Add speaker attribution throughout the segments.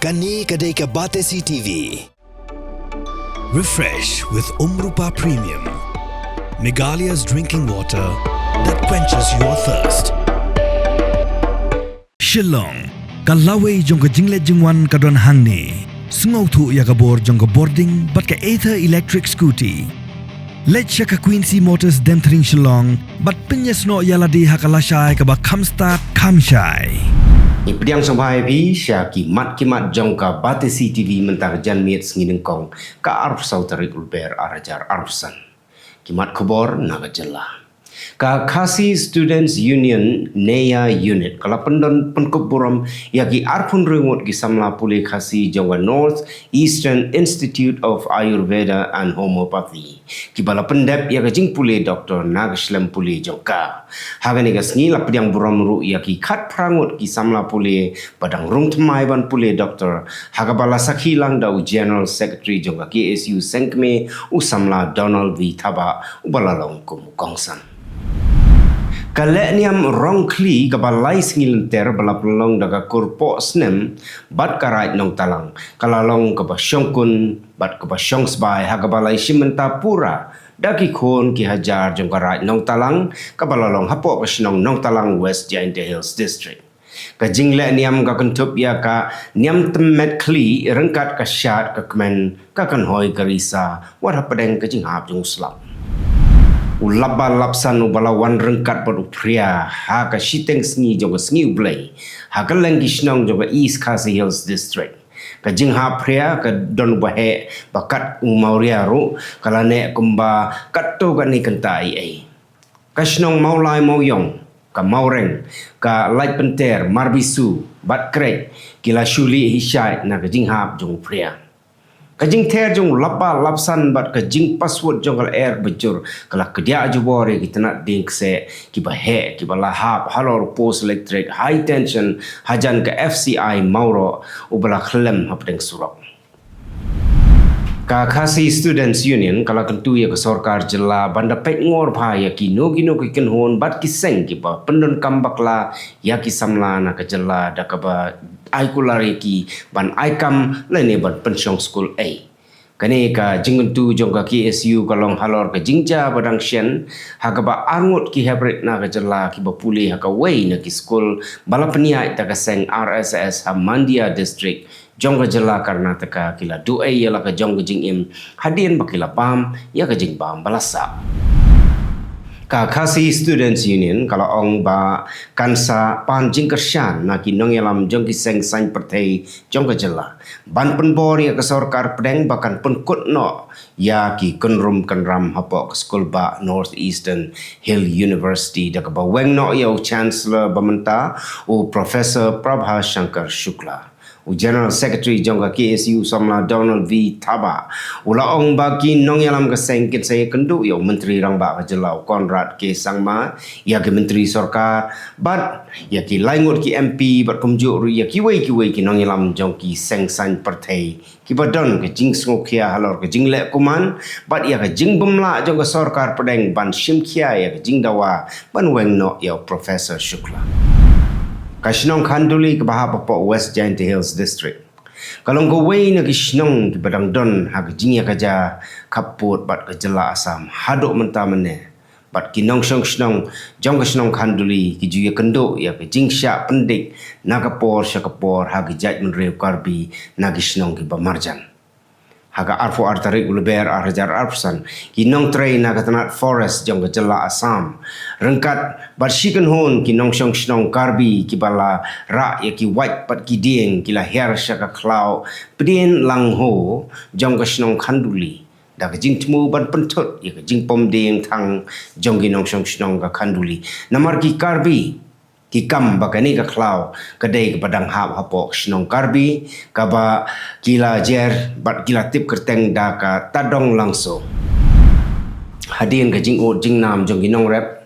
Speaker 1: Kani kadai ke Batesi TV. Refresh with Rupa Premium. Meghalaya's drinking water that quenches your thirst. Kylleng, kalaway jong ka jinglet jingwan kadon hangni. Sungau tu ya kabor jong ka boarding but ka Aether electric scooty. Let ka Quincy Motors demtering Kylleng but pinyas no yaladi hakalashay ka ba kamstart kamshay.
Speaker 2: Ipriang sampai pi syaki mat jongka Batesi TV mentar jan miet ngideng kong ka arf sau Tarik Lber arajar arfsan. Kimat Khubor naga Jylla. Ka Khasi Students Union Neya Unit kala pendon penkuburam yaki arpun remote ki samla pule Khasi jongga North Eastern Institute of Ayurveda and Homeopathy. Ki bala pendep ya jing pule Dr. Nagaslam pule jongka. Hagani ka sngi lapdiang buram ru yaki khat prangut ki samla pule padang rung tmai ban pule Dr. Hagabala sakhilang dau General Secretary jongka KSU Senkme usamla Donald V Thaba ubalalong kumukongsan. Kaleniam rongkli kabalai singilenter balapelong daga kurpo snem bat karait nong talang kalalong kabasyongkun bat kabasyong hagabalai simenta pura daki kon ki hajar jong karait nong talang kabalalong hapo kasinong nong talang West Jylla Hills District. Kajingle niam ka kentup ya ka niam temet kli rengkat ka syat ka kemen ka kanhoi karisa wat hapadeng kajing hap jong slap. Ulaba lapsan ubala wan rengkat pada pria ha ka shiteng sngi joga sngi ublai ha ka Kylleng kisnong joga East Khasi Hills District ka jing ha pria ka don bahe bakat umauria ru kala ne kumba katto ka ni kentai ai kasnong maulai mauyong ka maureng ka light penter marbisu bat krek kila shuli hishai na ka jing ha jong pria kajing ter jong lapa lapsan bat kajing password jong kal air bejur kala kedia jubore kita nak ding se kiba he kiba lahap halor post electric high tension hajan ke FCI mauro ubala khlem hapdeng surok ka Khasi Students Union kala kentu ya ke sarkar Jylla banda pek ngor pha ya ki no ki ken hon bat ki seng kiba pendon kambakla ya ki samla na ke Jylla da ka ba aikulari ki ban aikam lene ban pensiong school A kane ka jinguntu jongka KSU kalong halor ka jingja badang shen hakaba angut ki hebret na ka Jylla ki bapuli haka wei na ki school balapnia ta ka seng RSS Hamandia District jongka Jylla Karnataka kila duai yala ka jongka jingim hadian bakila pam ya ka jing pam balasa ka Khasi Students Union kalau ong ba kansa pan jingkersyan na kinong yalam jongki seng sain Pyrthei jongka Jylla ban penbor ya ke sarkar pedeng bahkan penkut no ya ki kenrum kenram hapo ke school ba North Eastern Hill University da ka ba weng no ya chancellor bamenta o Professor Prabha Shankar Shukla General Secretary jongka KSU samla Donald V Thaba ula ong bagi nong yalam ka sengkit saya kendu yo menteri rang ba ka Jylla Konrad ke sangma ya ke menteri sarkar bat ya ki laingut ki MP bat kumjuk ya ki wei ki nong yalam jongki seng san Pyrthei ki badon ke jing sngokia halor ke jing le kuman bat ya ke jing bumla jongka sarkar pedeng ban simkia ya ke jing dawa ban weng no ya Professor Shukla Kashnong Khanduli ke bahap apa West Jylla Hills District. Kalau kau wei nak kisnong ke badang don hak jingya kaja kaput bat ke Jylla Asam haduk mentah mene bat kinong snong jong kashnong Khanduli ki juya kenduk ya ke jingsya pendik nakapor syakapor hak jaj menrew karbi nagisnong ke bamarjan. Haga arfo Tarik Lber arajar arfsan kinong train naga tanat forest jong ke Jylla Asam rengkat barsikan hon kinong snong karbi kibala ra ya ki white pat ki ding kila her syaka klau pedin lang ho jong ke snong Khanduli da ke jing tmu ban pentut ya ke jing pom ding thang jong kinong snong ka Khanduli namar ki karbi ki kam bakani ka klau kadai ke padang hap hapok snong karbi kaba kila jer bat kila tip kerteng da ka tadong langsung hadin ka jing o jing nam jong ginong rep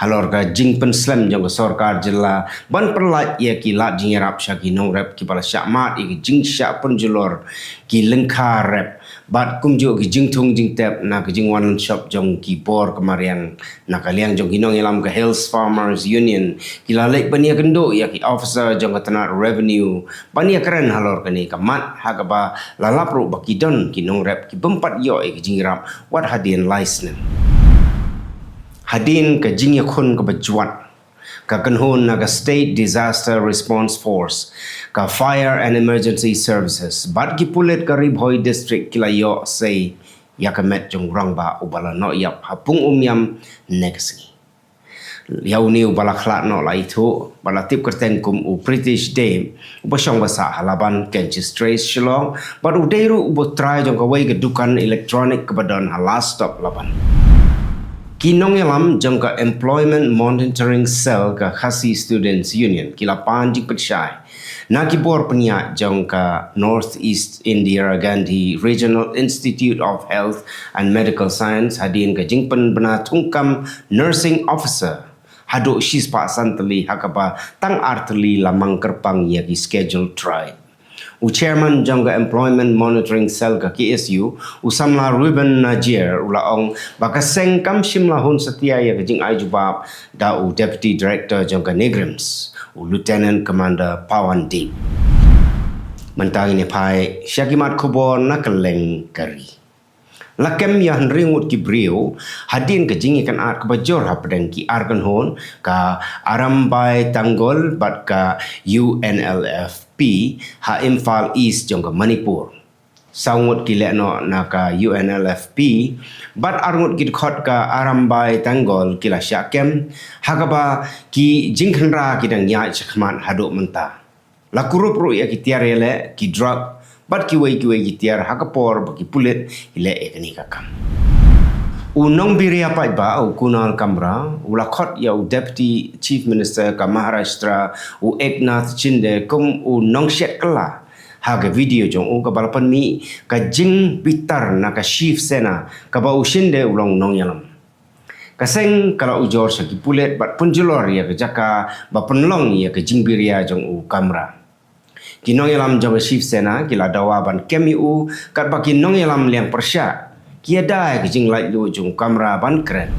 Speaker 2: halor ka jing pen slam jong ka sarkar Jylla ban perlat ya ki lat jing rap sha ki nong rap ki pala syak mat ki jing syak pen julor ki lengkar rap bat kum jo ki jing thung jing tap na ki jing one shop jong ki por kemarian na kaliang jong ki nong ilam ka Hills Farmers Union ki la lek bania kendo ya ki officer jong ka tanat revenue bania keren halor ka ni ka mat ha ka ba la lapro ba ki don ki nong rap ki bempat yo ki jing rap wat hadien license hadin ka jing ya khun ka bajuat ka kanhon na ka State Disaster Response Force ka Fire and Emergency Services bat ki pulit ka Ribhoi District kilayo say ya ka met jong rang ba ubala no yap hapung umyam next yaw ni ubala khlat no la itu bala tip kerteng kum u British Day ubasong basa halaban kenchi strays shilong but udairu ubo try jong ka way ka dukan electronic kabadon halas stop laban kinong yalam jong ka Employment Monitoring Cell ka Khasi Students Union kila panjing petsyai na kibor penya jong ka Northeast Indira Gandhi Regional Institute of Health and Medical Science hadin ka jingpen bena tungkam nursing officer haduk shispa santali hakapa tang arteli lamang kerpang ya ki schedule try u chairman jangga Employment Monitoring Cell ka KSU usamla Ruben Najir ulaong bakaseng kam shimla hun setia ya kajing ajubab da u deputy director jangga Negrims u lieutenant commander Pawan Deep mentang ini pai syakimat Khubor na Kylleng kari lakem yang ringut ki brio hadin ke jingi kan art kebajor hapdeng ki arkan hon ka arambai tanggol bat ka UNLFP ha Imphal East jong ka Manipur sangut ki lekno na ka UNLFP bat arngut ki khot ka arambai tanggol kila syakem hakaba ki jingkhnra ki dang nya chkhman haduk menta la kurup ru ya ki tiarele ki drug bat kiwai gitiar hakapor bagi pulit ile ekani kakam unong biria pai ba u kunal kamra ulakot ya u deputy chief minister ka Maharashtra u Eknath Shinde kum u nong shet kala haga video jong u ka balapan mi ka jing bitar na ka chief sena ka ba u Shinde ulong nong yalam kaseng kalau ujor sagi pulit bat punjulor ya ka jaka ba penlong ya ka jing biria jong u kamra kinong yalam jong chief sena kila dawa ban kemiu kat ba kinong yalam liang persya kia dai ke jing lai lu jong kamera ban kren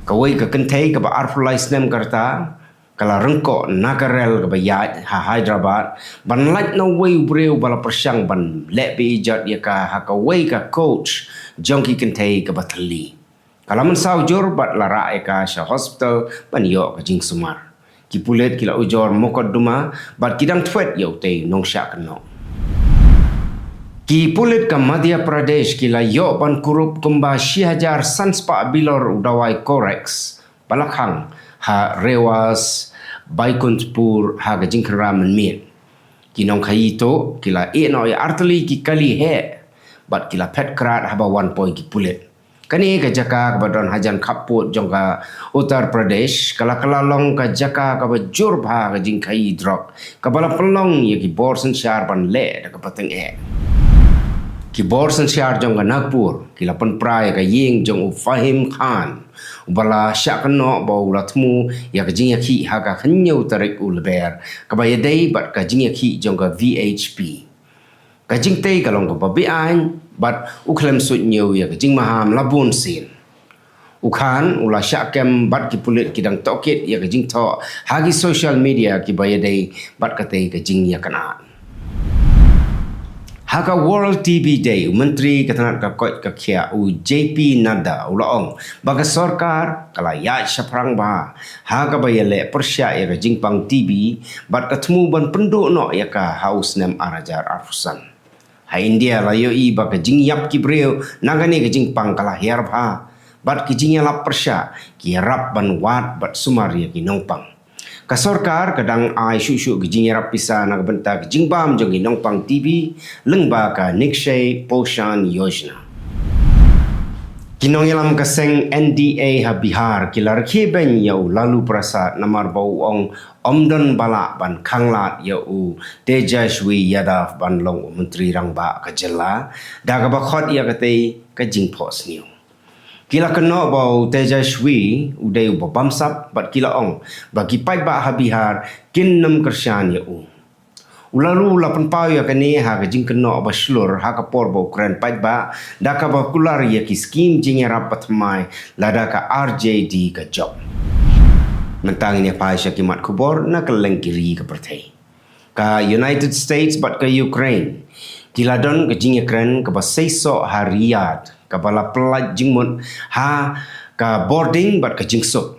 Speaker 2: kawai ka kentai ka ba arfulai snem karta kala rengko nagarel ka ba ya ha Hyderabad ban lait no way breu bala persyang ban lek bi ijat ya ka ha kawai ka coach jong ki kentai ka ba thali kala men saujur bat lara ka sha hospital ban yo ka jing sumar ki pulet kila ujor mokot duma bat kidang twet yau te nong syak no ki pulet ka Madhya Pradesh kila yo ban kurup kumba 6,000 sanspa bilor udawai korex balakhang ha rewas Baikuntpur ha gajingkara menmit kinong khayito kila no ya arteli ki kali he bat kila pet krat haba 1 point ki pulet kani ka jaka ka badon hajan khaput jong ka Uttar Pradesh kala long ka jaka ka bajur bha ka jing khai drop ka bala pelong ye ki borsen shar ban le da ka pateng ki borsen shar jong ka Nagpur kila pen prai ka ying jong u Fahim Khan ubala syak no ba ulatmu ya ka jing ki ha ka khnyo Tarik Lber ka ba yadai bat ka jing ki jong ka VHP ka jing tei ka long ka babi an bat uklem sut nyew ya jing maham labun sin ukhan ula syakem bat ki pulit kidang tokit ya jing to hagi social media ki bayadai bat katei ka jing ya kana haka World TB Day menteri katanat ka koi ka khia u JP Nadda ulaong baga sarkar kala ya shaprang ba haka bayale persya ya jing pang TB bat katmu ban penduk no ya ka house nem arajar arfusan ha India layo i ba ka jing yap ki breu nagani ka jing pang kala hiar bha bat ki jing lap persya ki rap ban wat bat sumar ya ki nongpang ka sarkar kadang ai shu ki jing rap pisa nag benta ki jing bam jong ki nongpang TV lengba ka Nikshay Poshan Yojana kinong yalam kaseng NDA ha Bihar kila rakhi ben yau lalu prasad namar bau ong omdon bala ban khanglat yau Tejashwi Yadav ban long menteri rangba ka Jylla daga ba khot ya katei ka jing phos niu Kila kena bau Tejashwi udai bamsap bat kila ong bagi pai ba habihar kinnam kersyan ya u. Ulalu lapan pau ya kani ha jing kena ba slur ha ka por bau kren pai ba da ka ba kular ya ki skim jing ya rapat mai lada ka RJD ka job. Mentang ini pai syakimat Khubor na Kylleng kiri ka Pyrthei. Ka United States bat ka Ukraine. Kila don ka jing ya kren ka ba seiso ha Riyadh ka bala pelat jingmut ha ka boarding bat ka jingsuk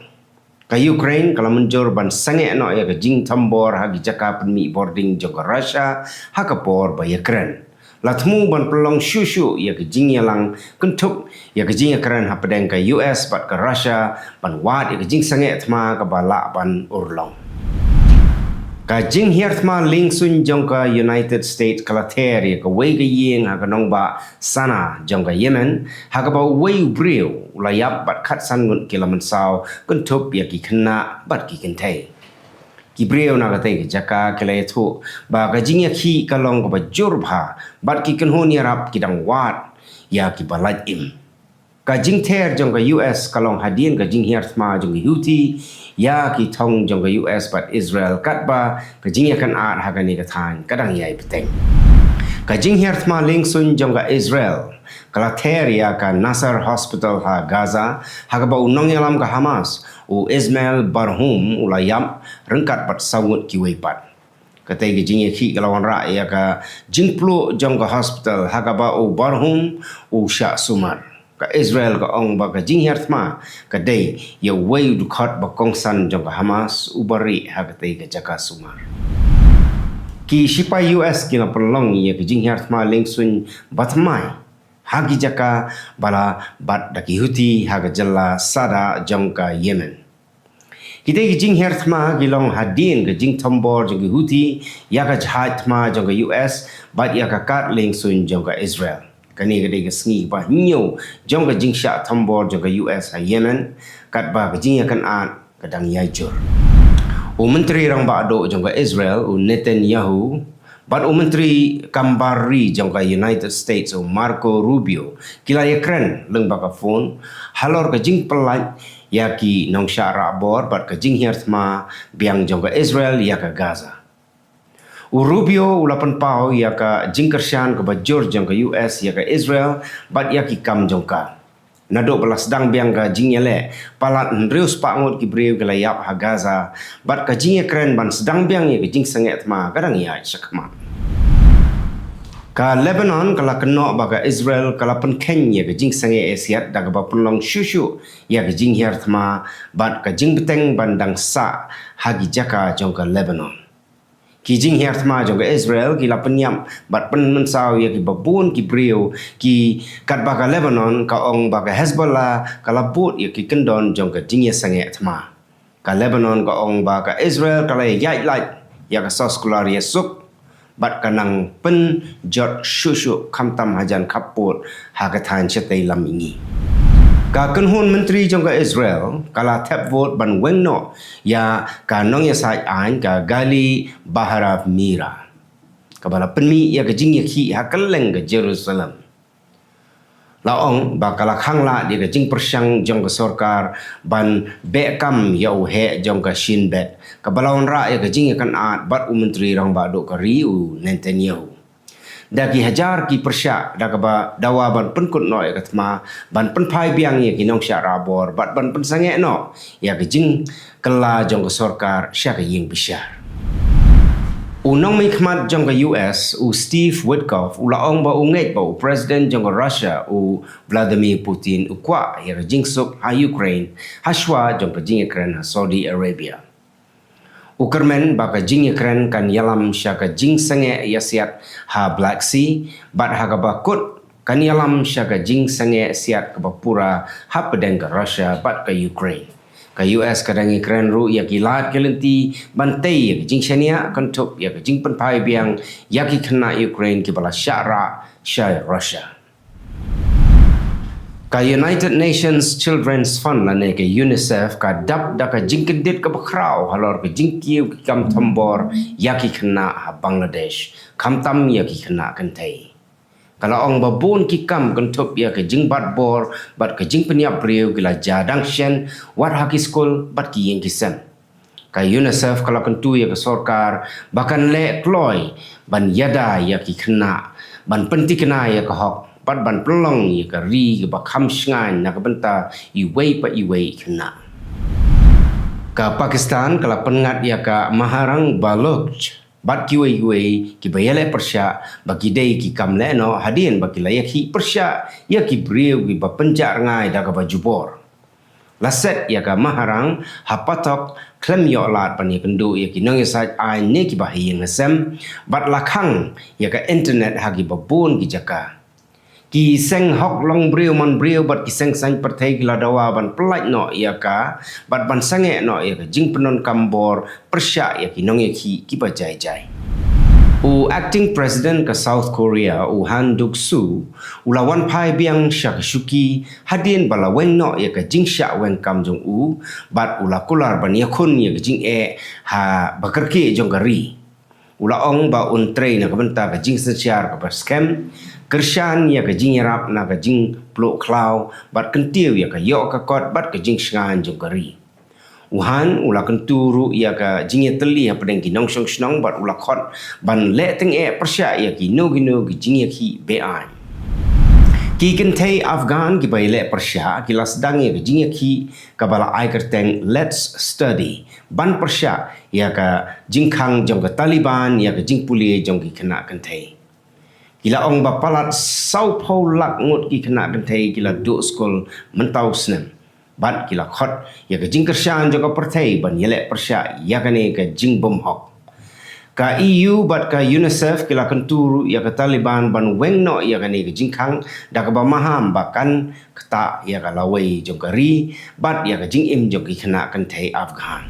Speaker 2: ka Ukraine kalau menjur ban sange no ya ka jing tambor ha gijaka penmi boarding jong ka Russia ha ka por ba Ukraine latmu ban pelong shushu ya ka jing yalang kentuk ya ka jing Ukraine ha pedeng ka US bat ka Russia ban wat ya ka jing sange thma ka bala ban urlong ka jing hierthma ling sun jong ka United States kalater ya ka wei ka ying ha ka nong ba sana jong ka Yemen ha ka ba wei breu ulayap bat khat san ngun kila mensau kentup ya ki kena bat ki kentai ki breu na ka te jaka kila thu ba ka jing ya ki ka long ka ba jur bha bat ki kenhon ya rap ki dang wat ya ki balat im ka jing ter jong ka US ka long hadien ka jing hierthma jong ka Houthi ya ki thong jong ka US bat Israel kat ba ka jing ya kan at ha ka ni ka than kadang yai peteng ka jing hierthma ling sun jong ka Israel kala ter ya ka Nasser Hospital ha Gaza ha ka ba unong yalam ka Hamas u Ismail Barhum ulayam rengkat bat sawut ki wei pat kata ki jing ya ki kalawan ra ya ka jing plu jong ka hospital ha ka ba u Barhum u Sha Sumar ka Israel ka ong ba ka jing hierthma ka dei ya wei du khat ba kongsan jong ka Hamas ubari ha ka tei ka jaka Sumar ki shipa US ki na pelong ya ka jing hierthma lengsun batmai ha ki jaka bala bat da ki Houthi ha ka Jylla sada jong ka Yemen kita ki jing hierthma ki long hadin ka jing tambor jong ka Houthi ya ka jhaithma jong ka US bat ya ka kat lengsun jong ka Israel kani ka dei ka sngi ba nyo jong ka jing sha tambor jong ka US ha Yemen kat ba ka jing ya kan at kadang yajur u menteri rang ba do jong ka Israel u Netanyahu bat u menteri kambari jong ka United States u Marco Rubio kila ya kren leng ba ka phone halor ka jing pelat ya ki nong sha ra bor bat ka jing hierthma biang jong ka Israel ya ka Gaza Rubio ulapan pau ya ka jingkersyan ka bajur jong ka US ya ka Israel bat ya ki kam jong ka nadok belas dang biang ka jingyale palat nreus pangut ki breu ka layap ha Gaza bat ka jingya kren ban sedang biang ya ka jing sanget ma kadang ya syakma ka Lebanon kala kena ba ka Israel kala pen Kenya ka jing sange asiat da ka ba pelong shushu ya ka jing hierthma bat ka jing beteng bandang sa hagi jaka jong ka Lebanon ki jing hierthma jong ka Israel ki la penyam bat pen mensau ya ki babun ki breu ki kat ba ka Lebanon ka ong ba ka Hezbollah ka labut ya ki kendon jong ka jing ya sange thma ka Lebanon ka ong ba ka Israel ka la yai lai ya ka soskular ya suk bat kanang pen jot shushu kamtam hajan kaput ha ka than chetai lam ingi ka kenhon menteri jong ka Israel kala tap vote ban wengno ya ka nong ya sai an ka gali bahara mira ka bala penmi ya ka jing ya ki ha Kylleng ka Jerusalem laong ba kala khangla dia ka jing persyang jong ka sarkar ban bekam ya u he jong ka shinbet ka balawon ra ya ka jing ya kan at bat u menteri rang ba do ka riu Netanyahu daki hajar ki persyak da ka ba dawa ban penkut no ya katma ban penpai biang ya ki nong sya rabor bat ban pensange no ya ka jing kala jong ka sarkar sya ka ying bisyar unong mai khmat jong ka US u Steve Witkoff u laong ba unget ba u president jong ka Russia u Vladimir Putin u kwa ya ka jing suk ha Ukraine ha shwa jong ka jing Ukraine ha Saudi Arabia Ukermen baka jing Ukraine kan yalam syaka jing sange yasiat ha Black Sea bat ha ka bakut kan yalam syaka jing sange siat ka bapura ha pedeng ka Russia bat ka Ukraine ka US kadang Ukraine ru ya kilat kelenti bantai ya jing shania kan top ya jing penpai biang ya ki kena Ukraine ki bala syara syai Russia ka United Nations Children's Fund la ne ke UNICEF ka dap da ka jingkedit ka bakrau halor ka jingkiu ki kam tambor ya ki kena ha Bangladesh kam tam ya ki kena kentai Kalau ong babon ki kam kentup ya ke jing bat bor bat ke jing peniap priu gila jadang shen wat haki skol bat ki yang kisem. Ka UNICEF kalau kentu ya ke sorkar bahkan le kloy ban yada ya ki kena ban penti kena ya ke hok bat ban pelong ya ke ri ke bakam shngan na ke benta iwei pa iwei kena. Ka Pakistan kalau pengat ya ke maharang Baloch bat kiwei ki bayale persya bagi dei ki kamle no hadien bagi layak hi persya ya ki briu ki bapenjar ngai da ka bajubor. Laset ya ka maharang hapatok klem yo lat pan ya kendu ya ki nang sa ai ne ki bahiyeng sem bat lakhang ya ka internet hagi babun ki jaka ki seng hok long briu man briu bat ki seng sang Pyrthei ki ladawa ban pelaj no ya ka bat ban sange no ya ka jing penon kambor persya ya ki nong ya ki bajai jai. Acting President ke South Korea Han Duk-su ulawan pai biang syak shuki hadien bala weng no ya ka jing syak weng kam jong bat kular ban yakun ya ka jing ha bakerke jong gari ula ong ba untre na ka benta ka jing sesyar ka scam kershan ya ka jing yarap na ka jing plok klau bat kentiu ya ka yok ka kot bat ka jing sngan jong gari. Han ula kenturu ya ka jingye teli ha pedeng ginong song snong bat ula khot ban le teng persya ya ki no ki jingye ki bean ki kentai Afghan ki bai le persya ki lasdang ya ka jingye ki ka bala ai kerteng let's study ban persya ya ka jingkhang jong ka Taliban ya ka jing puli jong ki kena kentai kila ong bapalat sau pau lak ngut ki kena kentai kila du skol mentau snem bat kila khot ya ka jing kershan jo ka Pyrthei ban yele persya ya ka ne ka jing bom hok ka EU bat ka UNICEF kila kenturu ya ka Taliban ban weng no ya ka ne ka jing khang da ka ba maham bakan kata ya ka lawai jo ka ri bat ya ka jing im jo ki kena kentai Afghan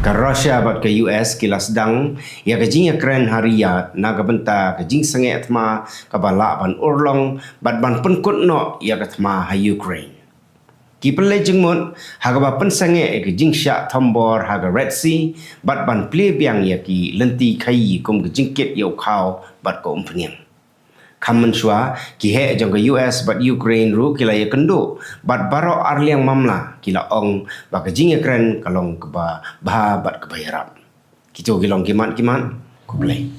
Speaker 2: ka Russia bat ka US kila sedang ya ka jing Ukraine hariat na ka benta ka jing sange thma ka bala ban urlong bat ban penkut no ya ka thma ha Ukraine ki pelai jengmut haga ba pensange ke jingsha thombor haga Red Sea bat ban ple biang ya ki lenti khai kum ke jingkit yau khau bat ko umpniang khaman shwa ki he jong ke US bat Ukraine ru kila ya kendo bat baro arliang mamla kila ong ba ke jing Ukraine kalong ke ba bat ke bayarap kita kilong kiman ko play